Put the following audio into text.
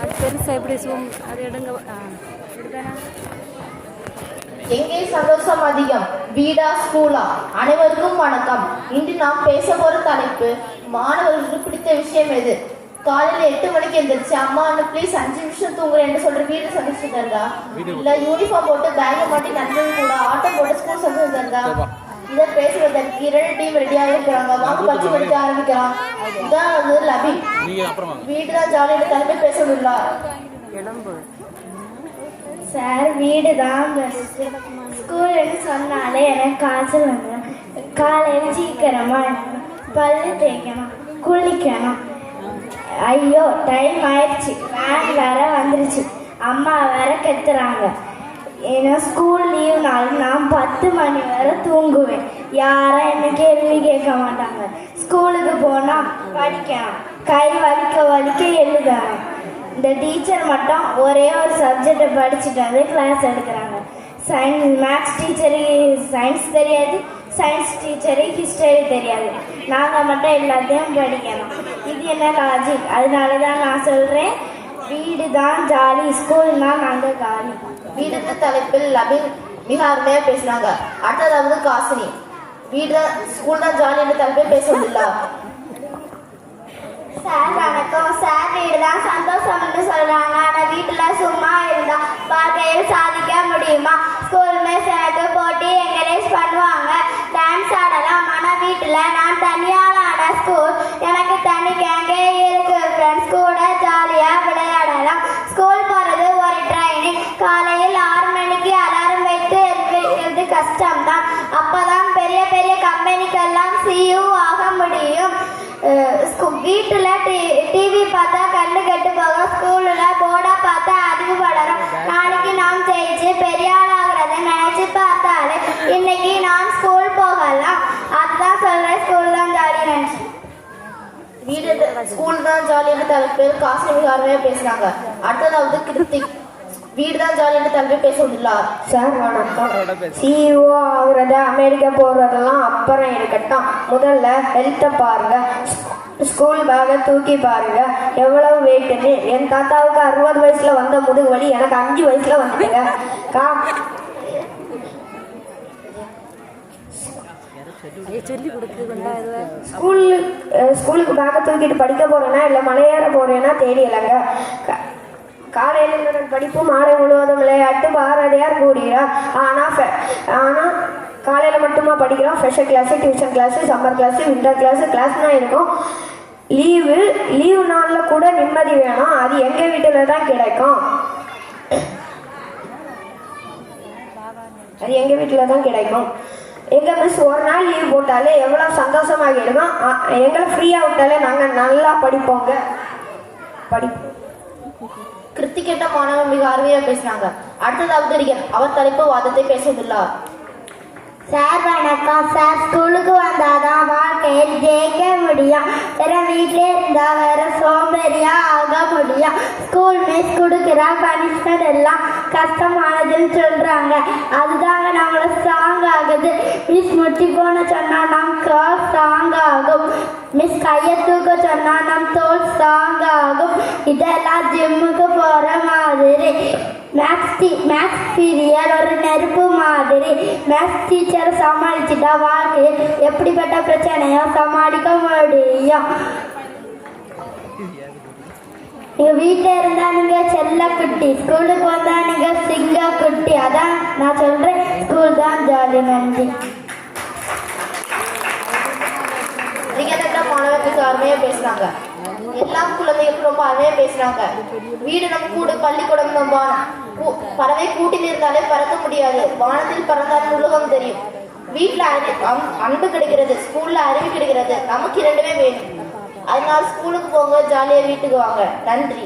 அது பெருசாக எப்படி சூம் அது எடுங்க எங்கே சந்தோஷம் அதிகம், வீடா ஸ்கூலா? அனைவருக்கும் வணக்கம். இன்று நாம் பேச போற தலைப்பு மாணவர்களுக்கு பிடித்த விஷயம் எது? காலையில 8 மணிக்கு எந்திரிச்சு அம்மா ப்ளீஸ் 5 நிமிஷம் தூங்குறேன்னு சொல்ற வீடு சந்தோஷம் தருதா? இல்ல யூனிஃபார்ம் போட்டு பேங்க மாட்டி நண்பர்கள் கூட ஆட்டம் போட்டு ஸ்கூல் சந்தோஷம் தருதா? இதை பேசுவதற்கு 2 டீம் ரெடியாக இருக்கிறாங்க. வாங்க பச்சு படிக்க ஆரம்பிக்கலாம். இதான் அது லபி. வீடுதான் ஜாலியாக தலைமை பேச உள்ளார். சார், வீடு தான் பெஸ்ட்டு. ஸ்கூலுன்னு சொன்னாலே எனக்கு காய்ச்சல் வந்துடும். காலையில் சீக்கிரமாக பல்லு தேய்க்கணும், குளிக்கணும். ஐயோ டைம் ஆயிடுச்சு, வேன் வேற வந்துருச்சு, அம்மா வேற கத்துறாங்க. ஏன்னா ஸ்கூல் லீவ்னாலும் நான் 10 மணி வரை தூங்குவேன். யாரும் என்ன கேள்வி கேட்க மாட்டாங்க. ஸ்கூலுக்கு போனால் படிக்கணும், கை வலிக்க வலிக்க எழுதணும். இந்த டீச்சர் மட்டும் ஒரே ஒரு சப்ஜெக்டை படிச்சுட்டு வந்து கிளாஸ் எடுக்கிறாங்க. மேக்ஸ் டீச்சருக்கு சயின்ஸ் தெரியாது, சயின்ஸ் டீச்சருக்கு ஹிஸ்டரி தெரியாது. நாங்கள் மட்டும் எல்லாத்தையும் படிக்கணும். இது என்ன லாஜிக்? அதனால தான் நான் சொல்கிறேன், வீடு தான் ஜாலி, ஸ்கூல்னா நாங்கள் காலி. வீடு தலைப்பில் லபின் மிக அருமையாக பேசுனாங்க. அடுத்ததாவது காசினி, வீடு தான் ஸ்கூல் தான் ஜாலி என்ற தலைப்பில் பேச முடியல. சார் வணக்கம். சார், வீடு தான் சந்தோஷம்னு சொல்றாங்க. ஆனா வீட்டுல சும்மா இருந்தா வாழ்க்கையில் சாதிக்க முடியுமா? ஸ்கூல் மிஸ் எனக்கு போட்டி என்கரேஜ் பண்ணுவாங்க, டான்ஸ் ஆடலாம். ஆனா வீட்டுல நான் தனியாளான ஸ்கூல், எனக்கு தனி கேங்கே இருக்கு. ஃப்ரெண்ட்ஸ் கூட ஜாலியா விளையாடலாம். ஸ்கூல் போறது ஒரு ட்ரைனிங். காலையில் 6 மணிக்கு அலாரம் வைத்து எழுது கஷ்டம்தான். அப்பதான் பெரிய பெரிய கம்பெனிக்கெல்லாம் சிஇஓ ஆக முடியும். வீட்டுல டிவி பார்த்தா கண்ணு கெட்டு போகும். ஸ்கூல்ல போர்டா பார்த்தா அறிவு வளரும். நாளைக்கு நாம் ஜெயிச்சு பெரிய ஆளாகிறத நினைச்சு பார்த்தாலே இன்னைக்கு நாம் ஸ்கூல் போகலாம். அதுதான் சொல்றேன், ஸ்கூல் தான் ஜாலி நினைச்சு. வீடு ஸ்கூல் தான் ஜாலி என்ற தலைப்பில் காசினி மிக அருமையாக பேசுறாங்க. அடுத்ததாவது கிருத்திக், வீடு தான் ஜாலி என்ற தலைப்பில் பேச உள்ளார். சார் வணக்கம். சிஇஓ ஆகுறது, அமெரிக்கா போகிறதெல்லாம் அப்புறம் இருக்கட்டும். முதல்ல ஹெல்த்தை பாருங்க. ஸ்கூல் பேக்கை தூக்கி பாருங்க, எவ்வளவு வெயிட்டுன்னு. என் தாத்தாவுக்கு 60 வயசுல வந்த முதுகு வலி எனக்கு 5 வயசுல வந்துட்டுங்க. ஸ்கூலுக்கு பேக்கை தூக்கிட்டு படிக்க போறேன்னா இல்லை மலையேற போறேன்னா தெரியலைங்க. காலையில் படிப்பு, மாலை முழுவதும் விளையாட்டு, பாரதியார் கூறுகிறார். ஆனால் காலையில் மட்டுமா படிக்கிறோம்? Special class, tuition class, summer class, winter கிளாஸ்லாம் இருக்கும். லீவு நாளில் கூட நிம்மதி வேணும். அது எங்கள் வீட்டில் தான் கிடைக்கும். எங்கள் மிஸ் ஒரு நாள் லீவ் போட்டாலே எவ்வளோ சந்தோஷமாகிடுவோம். எங்களை ஃப்ரீயாக விட்டாலே நாங்கள் நல்லா படிப்போங்க. கிருத்திகேட்ட மாணவன் மிக அருமையாக பேசினாங்க. அடுத்ததாவது ரிகன், அவர் தலைப்பு வாதத்தை பேசுவதில்லார். சார் வணக்கம். சார், ஸ்கூலுக்கு வந்தாதான் வாழ்க்கையில் ஜெயிக்க முடியும். வேற வீட்டிலே இருந்தா வேற சோம்பேறியா ஆக முடியும். ஸ்கூல் மிஸ் கொடுக்குற பனிஷ்மெண்ட் எல்லாம் கஷ்டமானதுன்னு சொல்றாங்க. அதுதாங்க நம்மள ஸ்ட்ராங் ஆகுது. மிஸ் முட்டி போன சொன்னா நம் கால் ஸ்ட்ராங் ஆகும். மிஸ் கையை தூக்க சொன்னா நம் தோல் ஸ்ட்ராங் ஆகும். இதெல்லாம் ஜிம்முக்கு போற மாதிரி. மேக்ஸ் பீரியட் ஒரு நெருப்பு மாதிரி. மேக்ஸ் டீச்சரை சமாளிச்சுட்டா வாழ்க்கையில் எப்படிப்பட்ட பிரச்சனையும் சமாளிக்க முடியும். நீங்க வீட்டில் இருந்தா நீங்க செல்ல குட்டி, ஸ்கூலுக்கு வந்தா நீங்க சிங்க குட்டி. அதான் நான் சொல்றேன், ஸ்கூல் தான் ஜாலி. நன்றி. மாணவர்களுக்கு அருமையா பேசுறாங்க. எல்லா குழந்தைகளுக்கும் ரொம்ப அருமையா பேசுறாங்க. வீடு நம் கூடு, பள்ளிக்கூடம் நம் வானம். பறவை கூட்டில் இருந்தாலே பறக்க முடியாது, வானத்தில் பறந்தாலும் உலகம் தெரியும். வீட்டுல அன்பு கிடைக்கிறது, ஸ்கூல்ல அறிவு கிடைக்கிறது. நமக்கு 2மே வேணும். அதனால ஸ்கூலுக்கு போங்க, ஜாலியா வீட்டுக்கு வாங்க. நன்றி.